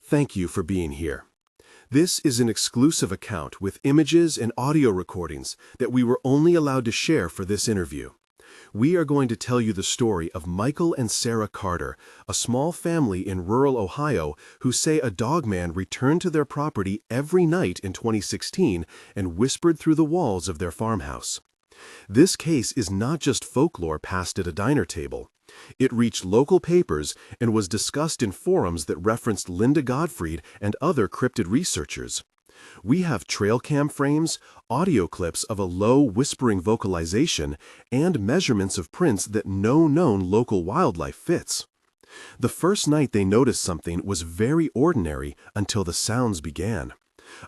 Thank you for being here. This is an exclusive account with images and audio recordings that we were only allowed to share for this interview. We are going to tell you the story of Michael and Sarah Carter, a small family in rural Ohio who say a dogman returned to their property every night in 2016 and whispered through the walls of their farmhouse. This case is not just folklore passed at a diner table. It reached local papers and was discussed in forums that referenced Linda Gottfried and other cryptid researchers. We have trail cam frames, audio clips of a low whispering vocalization, and measurements of prints that no known local wildlife fits. The first night they noticed something was very ordinary until the sounds began.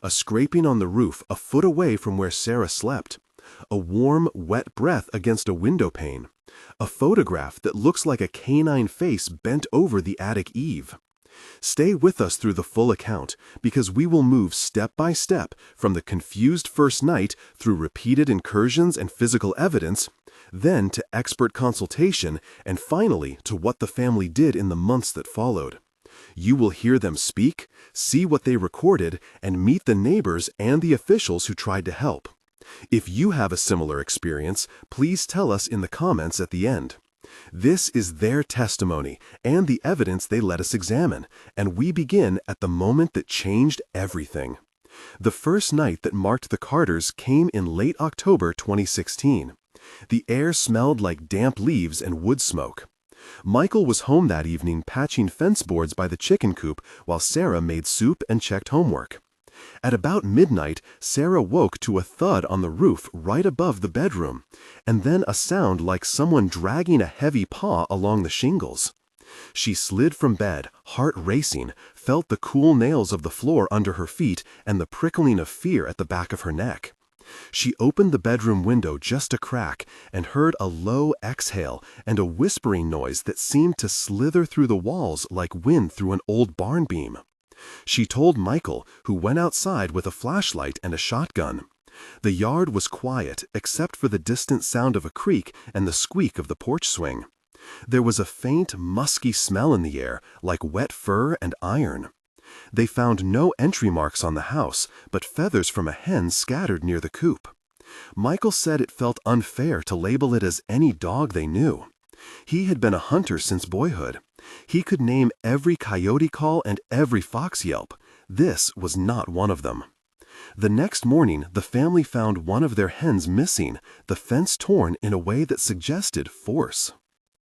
A scraping on the roof a foot away from where Sarah slept. A warm, wet breath against a window pane. A photograph that looks like a canine face bent over the attic eave. Stay with us through the full account, because we will move step by step from the confused first night through repeated incursions and physical evidence, then to expert consultation, and finally to what the family did in the months that followed. You will hear them speak, see what they recorded, and meet the neighbors and the officials who tried to help. If you have a similar experience, please tell us in the comments at the end. This is their testimony and the evidence they let us examine, and we begin at the moment that changed everything. The first night that marked the Carters came in late October 2016. The air smelled like damp leaves and wood smoke. Michael was home that evening patching fence boards by the chicken coop while Sarah made soup and checked homework. At about midnight, Sarah woke to a thud on the roof right above the bedroom, and then a sound like someone dragging a heavy paw along the shingles. She slid from bed, heart racing, felt the cool nails of the floor under her feet and the prickling of fear at the back of her neck. She opened the bedroom window just a crack and heard a low exhale and a whispering noise that seemed to slither through the walls like wind through an old barn beam. She told Michael, who went outside with a flashlight and a shotgun. The yard was quiet except for the distant sound of a creak and the squeak of the porch swing. There was a faint, musky smell in the air, like wet fur and iron. They found no entry marks on the house, but feathers from a hen scattered near the coop. Michael said it felt unfair to label it as any dog they knew. He had been a hunter since boyhood. He could name every coyote call and every fox yelp. This was not one of them. The next morning, the family found one of their hens missing, the fence torn in a way that suggested force.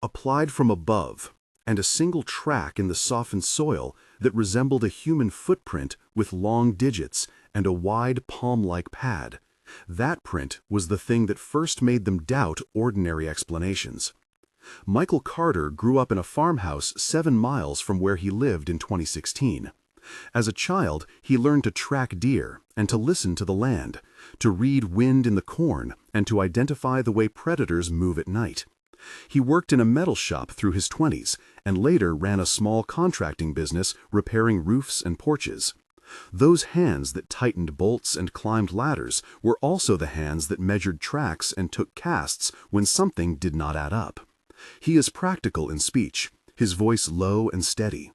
Applied from above, and a single track in the softened soil that resembled a human footprint with long digits and a wide palm-like pad. That print was the thing that first made them doubt ordinary explanations. Michael Carter grew up in a farmhouse 7 miles from where he lived in 2016. As a child, he learned to track deer and to listen to the land, to read wind in the corn, and to identify the way predators move at night. He worked in a metal shop through his 20s and later ran a small contracting business repairing roofs and porches. Those hands that tightened bolts and climbed ladders were also the hands that measured tracks and took casts when something did not add up. He is practical in speech, his voice low and steady.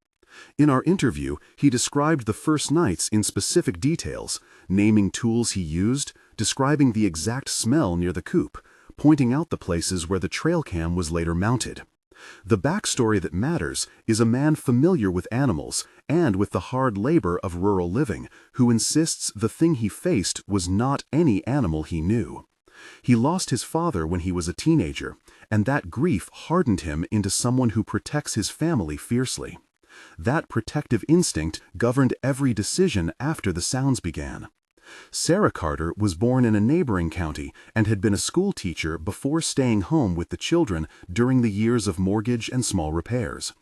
In our interview, he described the first nights in specific details, naming tools he used, describing the exact smell near the coop, pointing out the places where the trail cam was later mounted. The backstory that matters is a man familiar with animals and with the hard labor of rural living, who insists the thing he faced was not any animal he knew. He lost his father when he was a teenager, and that grief hardened him into someone who protects his family fiercely. That protective instinct governed every decision after the sounds began. Sarah Carter was born in a neighboring county and had been a school teacher before staying home with the children during the years of mortgage and small repairs.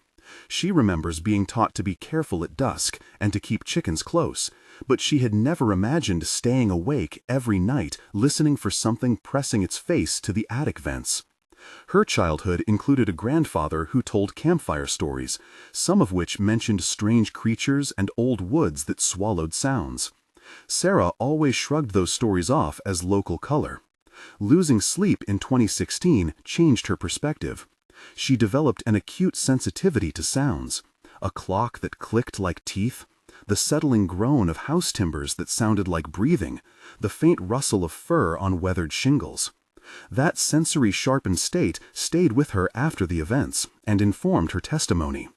She remembers being taught to be careful at dusk and to keep chickens close, but she had never imagined staying awake every night listening for something pressing its face to the attic vents. Her childhood included a grandfather who told campfire stories, some of which mentioned strange creatures and old woods that swallowed sounds. Sarah always shrugged those stories off as local color. Losing sleep in 2016 changed her perspective. She developed an acute sensitivity to sounds, a clock that clicked like teeth, the settling groan of house timbers that sounded like breathing, the faint rustle of fur on weathered shingles. That sensory-sharpened state stayed with her after the events and informed her testimony.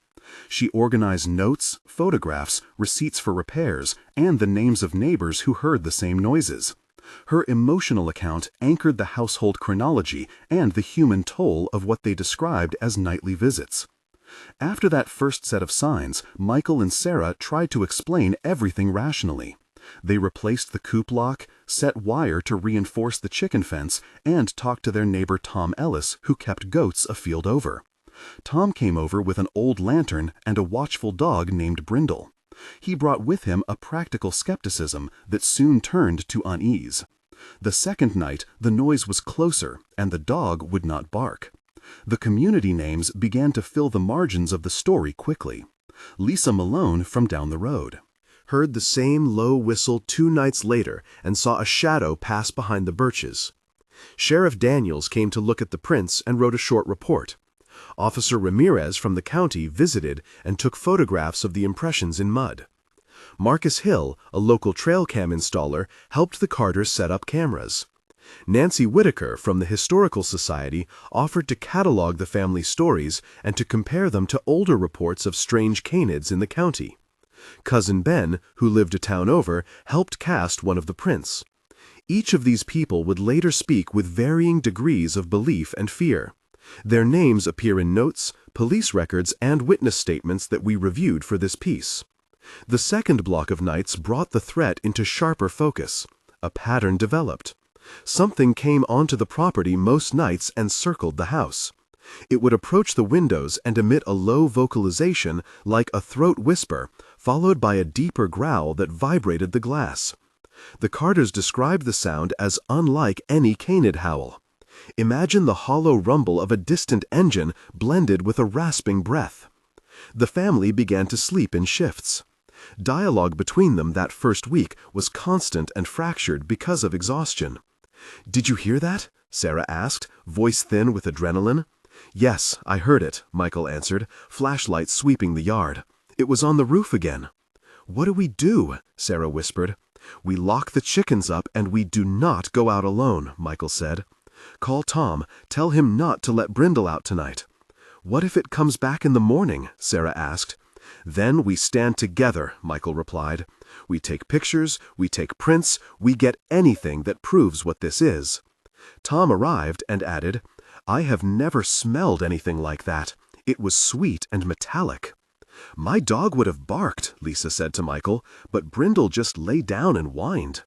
She organized notes, photographs, receipts for repairs, and the names of neighbors who heard the same noises. Her emotional account anchored the household chronology and the human toll of what they described as nightly visits. After that first set of signs, Michael and Sarah tried to explain everything rationally. They replaced the coop lock, set wire to reinforce the chicken fence, and talked to their neighbor Tom Ellis, who kept goats a field over. Tom came over with an old lantern and a watchful dog named Brindle. He brought with him a practical skepticism that soon turned to unease. The second night, the noise was closer, and the dog would not bark. The community names began to fill the margins of the story quickly. Lisa Malone from down the road heard the same low whistle 2 nights later and saw a shadow pass behind the birches. Sheriff Daniels came to look at the prints and wrote a short report. Officer Ramirez from the county visited and took photographs of the impressions in mud. Marcus Hill, a local trail cam installer, helped the Carters set up cameras. Nancy Whitaker from the Historical Society offered to catalog the family stories and to compare them to older reports of strange canids in the county. Cousin Ben, who lived a town over, helped cast one of the prints. Each of these people would later speak with varying degrees of belief and fear. Their names appear in notes, police records, and witness statements that we reviewed for this piece. The second block of nights brought the threat into sharper focus. A pattern developed. Something came onto the property most nights and circled the house. It would approach the windows and emit a low vocalization like a throat whisper, followed by a deeper growl that vibrated the glass. The Carters described the sound as unlike any canid howl. Imagine the hollow rumble of a distant engine blended with a rasping breath. The family began to sleep in shifts. Dialogue between them that first week was constant and fractured because of exhaustion. "Did you hear that?" Sarah asked, voice thin with adrenaline. "Yes, I heard it," Michael answered, flashlight sweeping the yard. "It was on the roof again." "What do we do?" Sarah whispered. "We lock the chickens up and we do not go out alone," Michael said. "Call Tom. Tell him not to let Brindle out tonight." "What if it comes back in the morning?" Sarah asked. "Then we stand together," Michael replied. "We take pictures, we take prints, we get anything that proves what this is." Tom arrived and added, "I have never smelled anything like that. It was sweet and metallic." "My dog would have barked," Lisa said to Michael, "but Brindle just lay down and whined."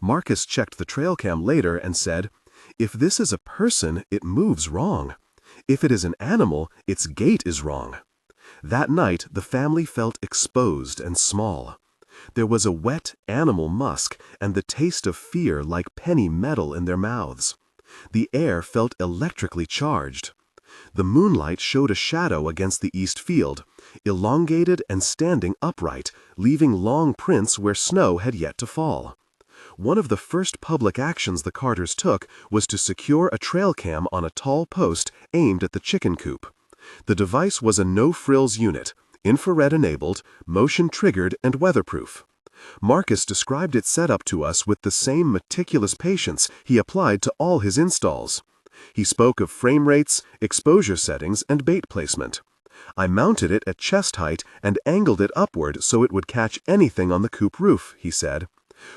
Marcus checked the trail cam later and said, "If this is a person, it moves wrong. If it is an animal, its gait is wrong." That night, the family felt exposed and small. There was a wet animal musk and the taste of fear like penny metal in their mouths. The air felt electrically charged. The moonlight showed a shadow against the east field, elongated and standing upright, leaving long prints where snow had yet to fall. One of the first public actions the Carters took was to secure a trail cam on a tall post aimed at the chicken coop. The device was a no-frills unit, infrared-enabled, motion-triggered, and weatherproof. Marcus described its setup to us with the same meticulous patience he applied to all his installs. He spoke of frame rates, exposure settings, and bait placement. "I mounted it at chest height and angled it upward so it would catch anything on the coop roof," he said.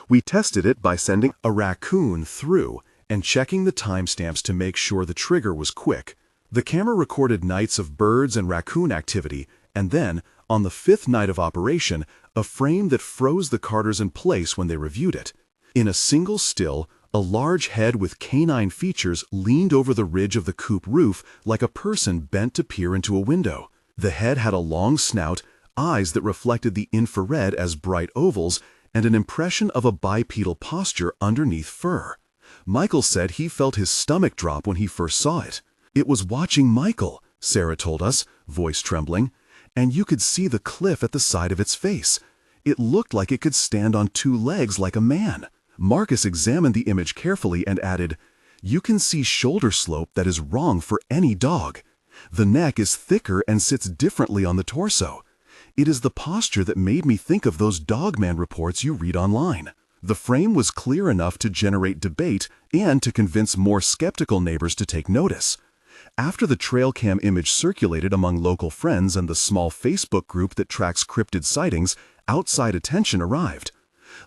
"We tested it by sending a raccoon through and checking the timestamps to make sure the trigger was quick. The camera recorded nights of birds and raccoon activity, and then, on the 5th night of operation, a frame that froze the Carters in place when they reviewed it. In a single still, a large head with canine features leaned over the ridge of the coop roof like a person bent to peer into a window. The head had a long snout, eyes that reflected the infrared as bright ovals, and an impression of a bipedal posture underneath fur. Michael said he felt his stomach drop when he first saw it. "It was watching Michael," Sarah told us, voice trembling, "and you could see the cliff at the side of its face. It looked like it could stand on 2 legs like a man." Marcus examined the image carefully and added, "You can see shoulder slope that is wrong for any dog. The neck is thicker and sits differently on the torso. It is the posture that made me think of those Dogman reports you read online. The frame was clear enough to generate debate and to convince more skeptical neighbors to take notice. After the trail cam image circulated among local friends and the small Facebook group that tracks cryptid sightings, outside attention arrived.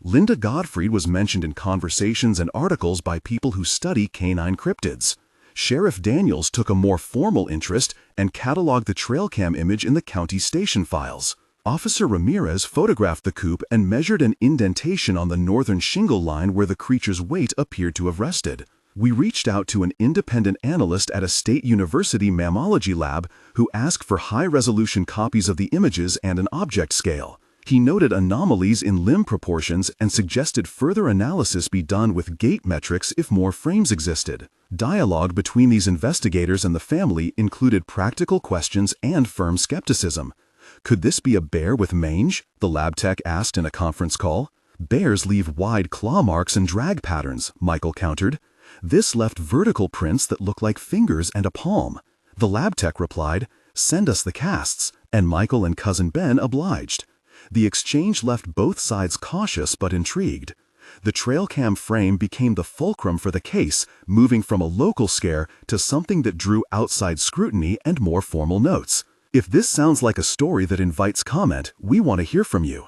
Linda Gottfried was mentioned in conversations and articles by people who study canine cryptids. Sheriff Daniels took a more formal interest and cataloged the trail cam image in the county station files. Officer Ramirez photographed the coop and measured an indentation on the northern shingle line where the creature's weight appeared to have rested. We reached out to an independent analyst at a state university mammalogy lab who asked for high-resolution copies of the images and an object scale. He noted anomalies in limb proportions and suggested further analysis be done with gait metrics if more frames existed. Dialogue between these investigators and the family included practical questions and firm skepticism. Could this be a bear with mange? The lab tech asked in a conference call. Bears leave wide claw marks and drag patterns, Michael countered. This left vertical prints that look like fingers and a palm. The lab tech replied, "Send us the casts," and Michael and cousin Ben obliged. The exchange left both sides cautious but intrigued. The trail cam frame became the fulcrum for the case, moving from a local scare to something that drew outside scrutiny and more formal notes. If this sounds like a story that invites comment, we want to hear from you.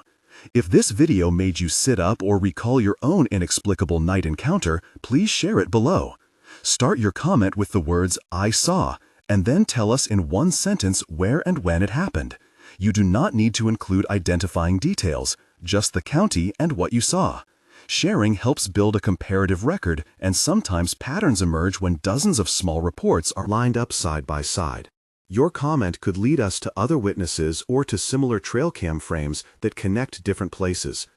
If this video made you sit up or recall your own inexplicable night encounter, please share it below. Start your comment with the words, "I saw," and then tell us in one sentence where and when it happened. You do not need to include identifying details, just the county and what you saw. Sharing helps build a comparative record, and sometimes patterns emerge when dozens of small reports are lined up side by side. Your comment could lead us to other witnesses or to similar trail cam frames that connect different places.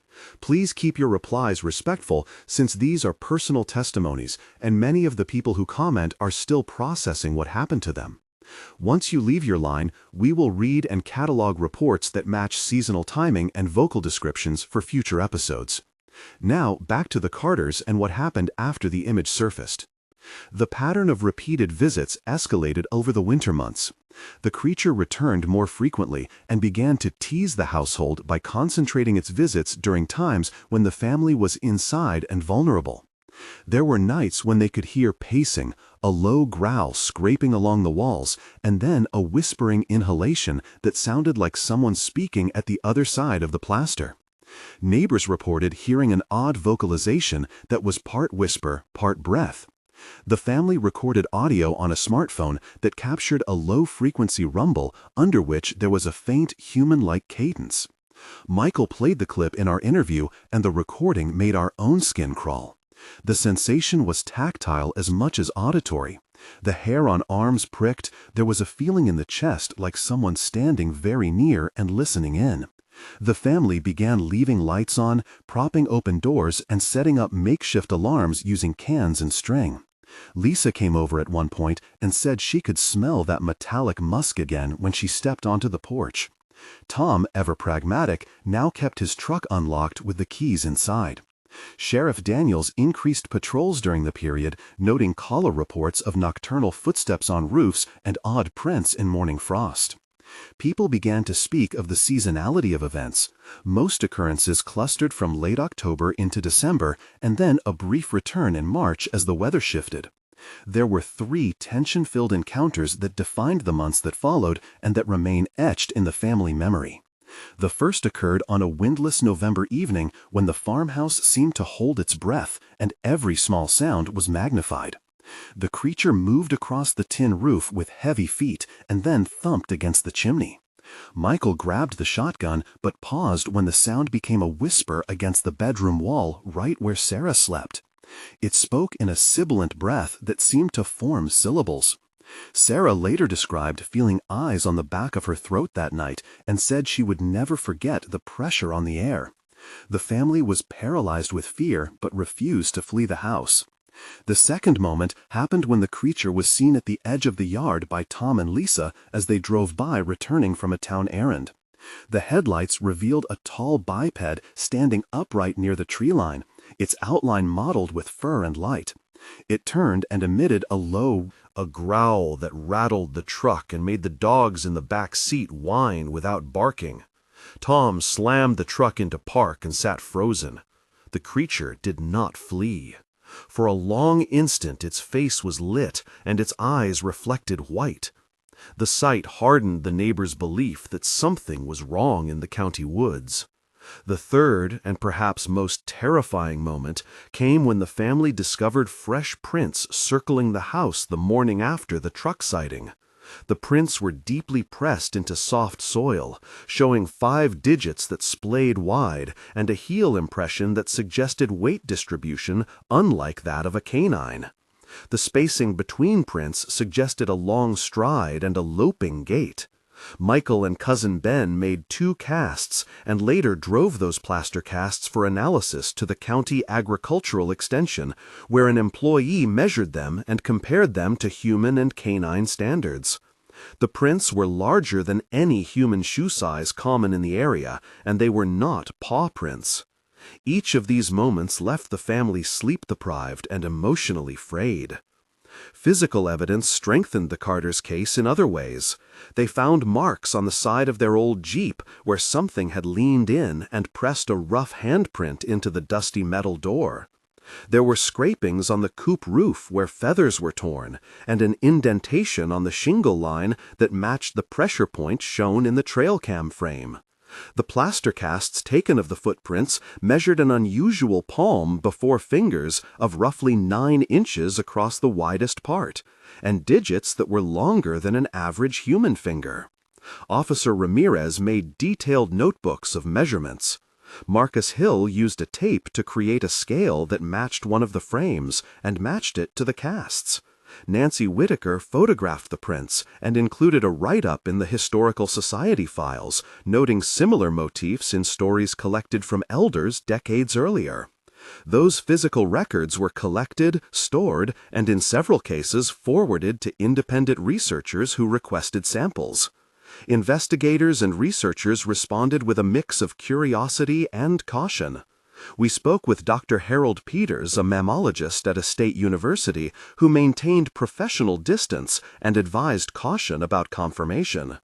Please keep your replies respectful since these are personal testimonies and many of the people who comment are still processing what happened to them. Once you leave your line, we will read and catalog reports that match seasonal timing and vocal descriptions for future episodes. Now, back to the Carters and what happened after the image surfaced. The pattern of repeated visits escalated over the winter months. The creature returned more frequently and began to tease the household by concentrating its visits during times when the family was inside and vulnerable. There were nights when they could hear pacing, a low growl scraping along the walls, and then a whispering inhalation that sounded like someone speaking at the other side of the plaster. Neighbors reported hearing an odd vocalization that was part whisper, part breath. The family recorded audio on a smartphone that captured a low-frequency rumble under which there was a faint human-like cadence. Michael played the clip in our interview, and the recording made our own skin crawl. The sensation was tactile as much as auditory. The hair on arms pricked, there was a feeling in the chest like someone standing very near and listening in. The family began leaving lights on, propping open doors, and setting up makeshift alarms using cans and string. Lisa came over at one point and said she could smell that metallic musk again when she stepped onto the porch. Tom, ever pragmatic, now kept his truck unlocked with the keys inside. Sheriff Daniels increased patrols during the period, noting caller reports of nocturnal footsteps on roofs and odd prints in morning frost. People began to speak of the seasonality of events. Most occurrences clustered from late October into December, and then a brief return in March as the weather shifted. There were 3 tension-filled encounters that defined the months that followed and that remain etched in the family memory. The first occurred on a windless November evening when the farmhouse seemed to hold its breath and every small sound was magnified. The creature moved across the tin roof with heavy feet and then thumped against the chimney. Michael grabbed the shotgun but paused when the sound became a whisper against the bedroom wall right where Sarah slept. It spoke in a sibilant breath that seemed to form syllables. Sarah later described feeling eyes on the back of her throat that night and said she would never forget the pressure on the air. The family was paralyzed with fear but refused to flee the house. The second moment happened when the creature was seen at the edge of the yard by Tom and Lisa as they drove by returning from a town errand. The headlights revealed a tall biped standing upright near the tree line, its outline mottled with fur and light. It turned and emitted a growl that rattled the truck and made the dogs in the back seat whine without barking. Tom slammed the truck into park and sat frozen. The creature did not flee. For a long instant its face was lit and its eyes reflected white. The sight hardened the neighbor's belief that something was wrong in the county woods. The third and perhaps most terrifying moment came when the family discovered fresh prints circling the house the morning after the truck sighting. The prints were deeply pressed into soft soil, showing 5 digits that splayed wide and a heel impression that suggested weight distribution unlike that of a canine. The spacing between prints suggested a long stride and a loping gait. Michael and Cousin Ben made 2 casts and later drove those plaster casts for analysis to the county agricultural extension, where an employee measured them and compared them to human and canine standards. The prints were larger than any human shoe size common in the area, and they were not paw prints. Each of these moments left the family sleep-deprived and emotionally frayed. Physical evidence strengthened the Carters' case in other ways. They found marks on the side of their old Jeep where something had leaned in and pressed a rough handprint into the dusty metal door. There were scrapings on the coop roof where feathers were torn, and an indentation on the shingle line that matched the pressure point shown in the trail cam frame. The plaster casts taken of the footprints measured an unusual palm before fingers of roughly 9 inches across the widest part, and digits that were longer than an average human finger. Officer Ramirez made detailed notebooks of measurements. Marcus Hill used a tape to create a scale that matched one of the frames and matched it to the casts. Nancy Whitaker photographed the prints and included a write-up in the Historical Society files, noting similar motifs in stories collected from elders decades earlier. Those physical records were collected, stored, and in several cases forwarded to independent researchers who requested samples. Investigators and researchers responded with a mix of curiosity and caution. We spoke with Dr. Harold Peters, a mammologist at a state university, who maintained professional distance and advised caution about confirmation.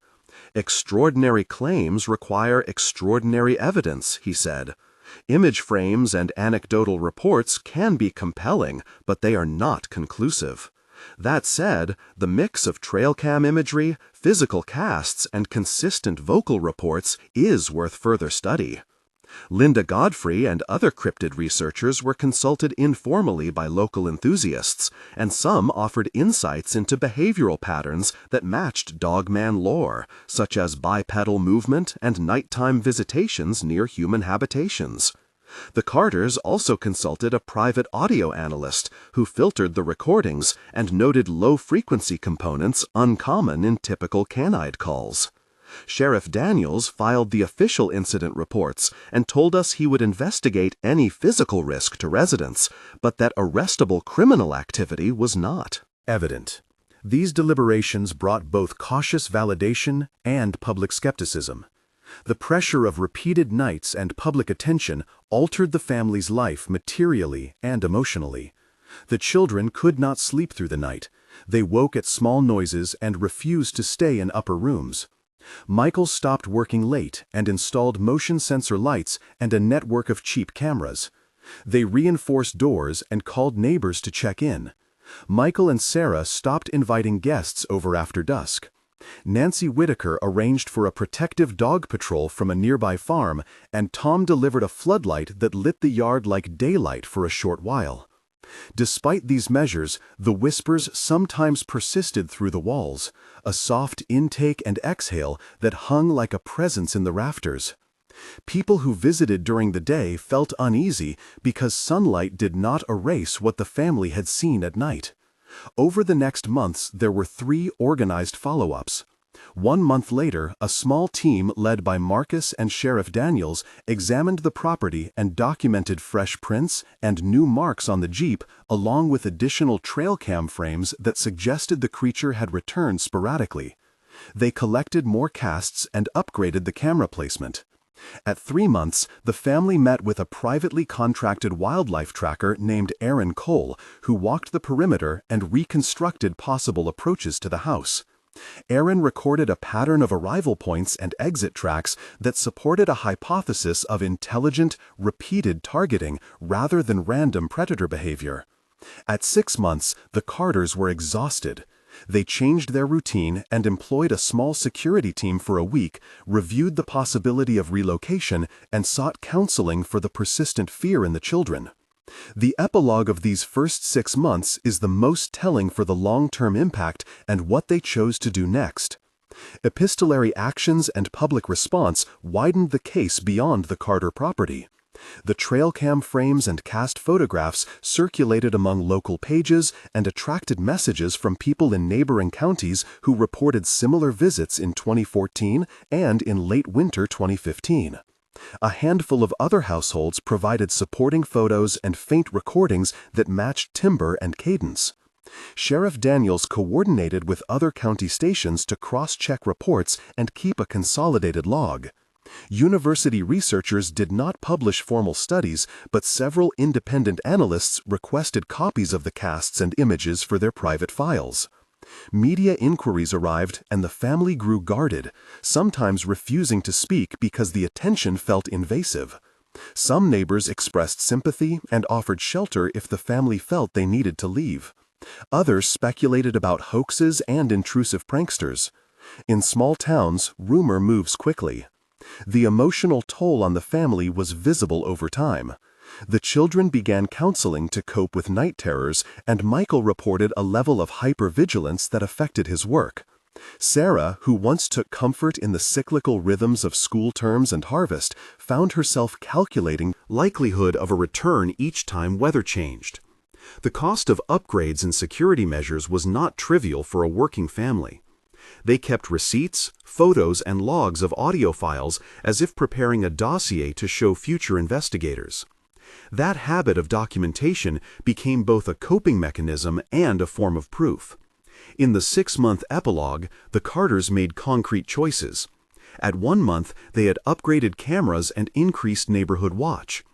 Extraordinary claims require extraordinary evidence, he said. Image frames and anecdotal reports can be compelling, but they are not conclusive. That said, the mix of trail cam imagery, physical casts, and consistent vocal reports is worth further study. Linda Godfrey and other cryptid researchers were consulted informally by local enthusiasts, and some offered insights into behavioral patterns that matched Dogman lore, such as bipedal movement and nighttime visitations near human habitations. The Carters also consulted a private audio analyst who filtered the recordings and noted low-frequency components uncommon in typical canide calls. Sheriff Daniels filed the official incident reports and told us he would investigate any physical risk to residents, but that arrestable criminal activity was not evident. These deliberations brought both cautious validation and public skepticism. The pressure of repeated nights and public attention altered the family's life materially and emotionally. The children could not sleep through the night. They woke at small noises and refused to stay in upper rooms. Michael stopped working late and installed motion sensor lights and a network of cheap cameras. They reinforced doors and called neighbors to check in. Michael and Sarah stopped inviting guests over after dusk. Nancy Whitaker arranged for a protective dog patrol from a nearby farm, and Tom delivered a floodlight that lit the yard like daylight for a short while. Despite these measures, the whispers sometimes persisted through the walls, a soft intake and exhale that hung like a presence in the rafters. People who visited during the day felt uneasy because sunlight did not erase what the family had seen at night. Over the next months, there were 3 organized follow-ups. 1 month later, a small team led by Marcus and Sheriff Daniels examined the property and documented fresh prints and new marks on the Jeep, along with additional trail cam frames that suggested the creature had returned sporadically. They collected more casts and upgraded the camera placement. At 3 months, the family met with a privately contracted wildlife tracker named Aaron Cole, who walked the perimeter and reconstructed possible approaches to the house. Aaron recorded a pattern of arrival points and exit tracks that supported a hypothesis of intelligent, repeated targeting rather than random predator behavior. At 6 months, the Carters were exhausted. They changed their routine and employed a small security team for a week, reviewed the possibility of relocation, and sought counseling for the persistent fear in the children. The epilogue of these first 6 months is the most telling for the long-term impact and what they chose to do next. Epistolary actions and public response widened the case beyond the Carter property. The trail cam frames and cast photographs circulated among local pages and attracted messages from people in neighboring counties who reported similar visits in 2014 and in late winter 2015. A handful of other households provided supporting photos and faint recordings that matched timbre and cadence. Sheriff Daniels coordinated with other county stations to cross-check reports and keep a consolidated log. University researchers did not publish formal studies, but several independent analysts requested copies of the casts and images for their private files. Media inquiries arrived and the family grew guarded, sometimes refusing to speak because the attention felt invasive. Some neighbors expressed sympathy and offered shelter if the family felt they needed to leave. Others speculated about hoaxes and intrusive pranksters. In small towns, rumor moves quickly. The emotional toll on the family was visible over time. The children began counseling to cope with night terrors, and Michael reported a level of hypervigilance that affected his work. Sarah, who once took comfort in the cyclical rhythms of school terms and harvest, found herself calculating the likelihood of a return each time weather changed. The cost of upgrades and security measures was not trivial for a working family. They kept receipts, photos, and logs of audio files as if preparing a dossier to show future investigators. That habit of documentation became both a coping mechanism and a form of proof. In the 6-month epilogue, the Carters made concrete choices. At 1 month, they had upgraded cameras and increased neighborhood watch.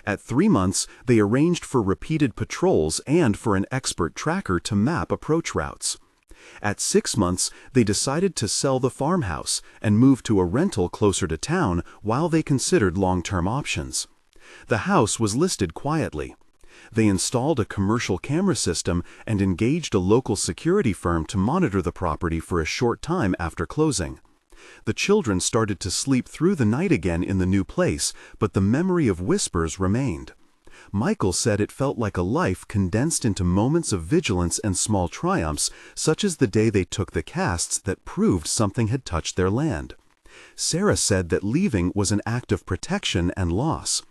At 3 months, they arranged for repeated patrols and for an expert tracker to map approach routes. At 6 months, they decided to sell the farmhouse and move to a rental closer to town while they considered long-term options. The house was listed quietly. They installed a commercial camera system and engaged a local security firm to monitor the property for a short time after closing. The children started to sleep through the night again in the new place, but the memory of whispers remained. Michael said it felt like a life condensed into moments of vigilance and small triumphs, such as the day they took the casts that proved something had touched their land. Sarah said that leaving was an act of protection and loss.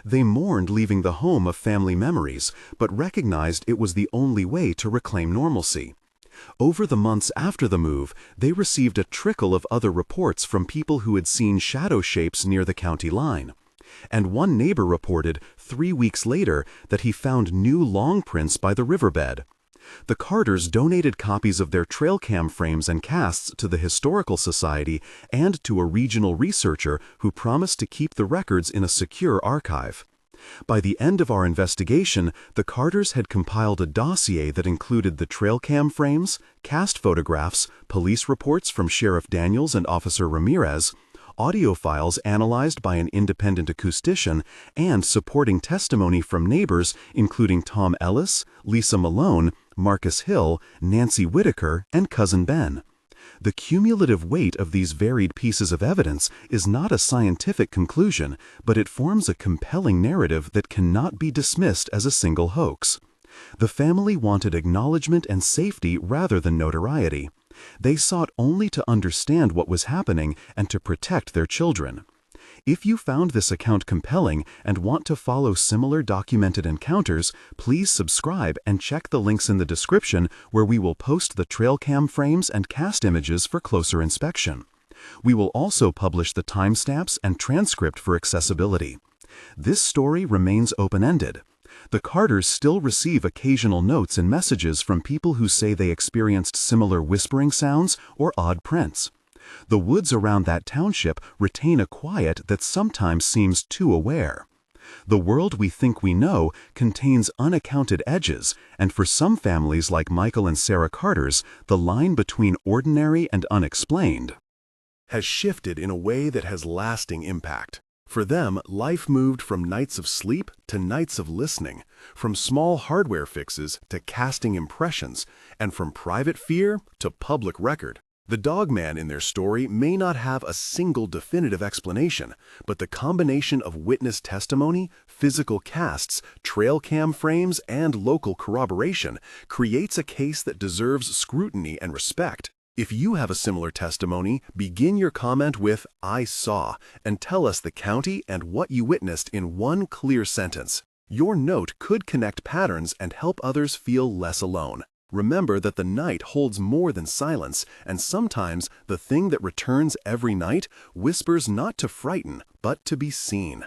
They mourned leaving the home of family memories, but recognized it was the only way to reclaim normalcy. Over the months after the move, they received a trickle of other reports from people who had seen shadow shapes near the county line. And one neighbor reported 3 weeks later that he found new long prints by the riverbed. The Carters donated copies of their trail cam frames and casts to the Historical Society and to a regional researcher who promised to keep the records in a secure archive. By the end of our investigation, the Carters had compiled a dossier that included the trail cam frames, cast photographs, police reports from Sheriff Daniels and Officer Ramirez, audio files analyzed by an independent acoustician, and supporting testimony from neighbors including Tom Ellis, Lisa Malone, Marcus Hill, Nancy Whitaker, and Cousin Ben. The cumulative weight of these varied pieces of evidence is not a scientific conclusion, but it forms a compelling narrative that cannot be dismissed as a single hoax. The family wanted acknowledgement and safety rather than notoriety. They sought only to understand what was happening and to protect their children. If you found this account compelling and want to follow similar documented encounters, please subscribe and check the links in the description where we will post the trail cam frames and cast images for closer inspection. We will also publish the timestamps and transcript for accessibility. This story remains open-ended. The Carters still receive occasional notes and messages from people who say they experienced similar whispering sounds or odd prints. The woods around that township retain a quiet that sometimes seems too aware. The world we think we know contains unaccounted edges, and for some families like Michael and Sarah Carter's, the line between ordinary and unexplained has shifted in a way that has lasting impact. For them, life moved from nights of sleep to nights of listening, from small hardware fixes to casting impressions, and from private fear to public record. The Dogman in their story may not have a single definitive explanation, but the combination of witness testimony, physical casts, trail cam frames, and local corroboration creates a case that deserves scrutiny and respect. If you have a similar testimony, begin your comment with "I saw" and tell us the county and what you witnessed in one clear sentence. Your note could connect patterns and help others feel less alone. Remember that the night holds more than silence, and sometimes the thing that returns every night whispers not to frighten, but to be seen.